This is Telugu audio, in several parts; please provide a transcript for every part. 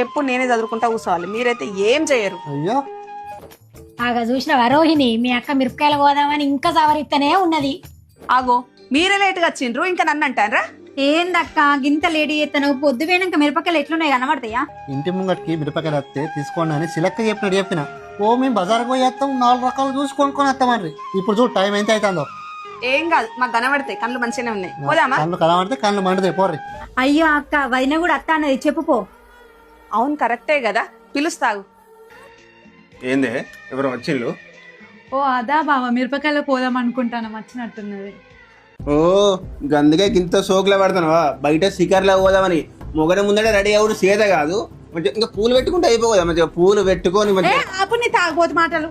ఎప్పుడు నేనే చదువుకుంటా కూర్చోవాలి, మీరైతే ఏం చేయరు. అయ్యో ఆగా చూసిన వరోహిణి మీ అక్క మిరపకాయలు పోదామని ఇంకా సవరిస్తూనే ఉన్నది. ఆగో మీరే లేటుగా వచ్చిండ్రు, ఇంకా నన్ను అంటారా? ఏందక్క గింత లేడీ ఎత్తను పొద్దు పోయినాక మిరపకాయలు ఎట్లున్నాయి కనబడతాయా? ఇంటి ముంగటికి మిరపకాయలు వస్తే తీసుకోండి అని సిలక్క చెప్పిన ఓ మేము బజార్కి పోయి వస్తాం 4 రకాలు చూసి కొనుక్కొని వస్తామండ్రి. ఇప్పుడు చూడు టైం ఎంత అవుతుందో. ఏం కాదు, మాకు కనబడతాయి, కళ్ళు మంచిగానే ఉన్నాయి. పోదామా? కళ్ళు కనబడితే కళ్ళు మండుతాయి పోర్రి. అయ్యో అక్క వదిన కూడా అత్త అన్నది చెప్పుకో. అవును కరెక్టే కదా, పిలుస్తాగు. ఏందే ఎవరు వచ్చిండ్రు? ఓ అదా బావ మిరపకాయలు పోదాం అనుకుంటాను, వచ్చినట్టున్నది. ఓ గందుకే ఇంత సోకులో పడతానవా? బయట శిఖర్లో పోదామని మొగడ ముందడే రెడీ అవుడు సీత కాదు, మంచిగా ఇంకా పూలు పెట్టుకుంటే అయిపోదా? మంచిగా పూలు పెట్టుకొని మంచిగా. అప్పుడు నీ తాగబోతు మాటలు.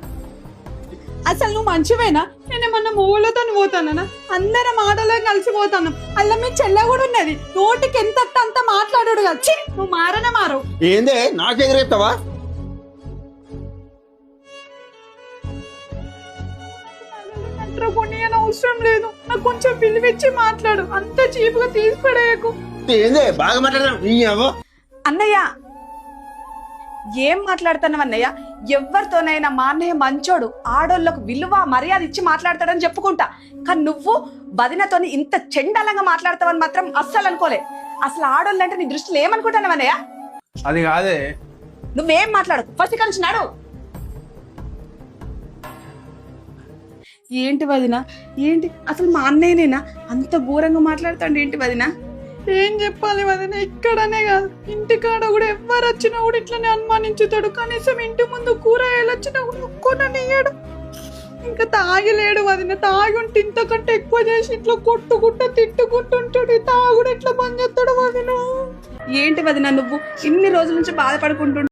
అసలు నువ్వు మంచివేనా? నేనేమన్నా మూలతో పోతానా? అందరం ఆటలో కలిసి పోతాను. అలా మీ చెల్లె కూడా ఉన్నది, నోటికి ఎంత అంత మాట్లాడాడు వచ్చి నువ్వు మారనే మారు. ఏందే నాకు ఎదురెప్తావా? అవసరం లేదు, నాకు కొంచెం పిలివిచ్చి మాట్లాడు, అంత చీపుగా తీసి పడేయకు. ఏందే బాగా మాట్లాడదాం. అన్నయ్య ఏం మాట్లాడుతున్నావు అన్నయ్య? ఎవరితోనైనా మా అన్నయ్య మంచోడు, ఆడోళ్ళకు విలువ మర్యాద ఇచ్చి మాట్లాడతాడని చెప్పుకుంటా. కానీ నువ్వు వదినతోని ఇంత చెండాలంగా మాట్లాడతావని మాత్రం అస్సలు అనుకోలే. అసలు ఆడోళ్ళు అంటే నీ దృష్టిలో ఏమనుకుంటాను అన్నయ్య? అది కాదే. నువ్వేం మాట్లాడు, ఫస్ట్ కలిసి నాడు. ఏంటి వదిన, ఏంటి అసలు మా అన్నయ్యనేనా అంత ఘోరంగా మాట్లాడుతాండి? ఏంటి వదిన? ఏం చెప్పాలి వదిన, ఇక్కడనే కాదు ఇంటికాడ కూడా ఎవరు వచ్చినా కూడా ఇట్లనే అనుమానించుతాడు. కనీసం ఇంటి ముందు కూరగాయలు వచ్చినా కూడా ఒక్కోనయ్యాడు. ఇంకా తాగిలేడు వదిన, తాగి ఉంటే ఇంతకంటే ఎక్కువ చేసి ఇట్లా కొట్టుకుంటా తిట్టుకుంటుంటాడు. తాగుడు ఎట్లా బంద్ చేస్తాడు వదిన? ఏంటి వదిన నువ్వు ఇన్ని రోజుల నుంచి బాధపడుకుంటు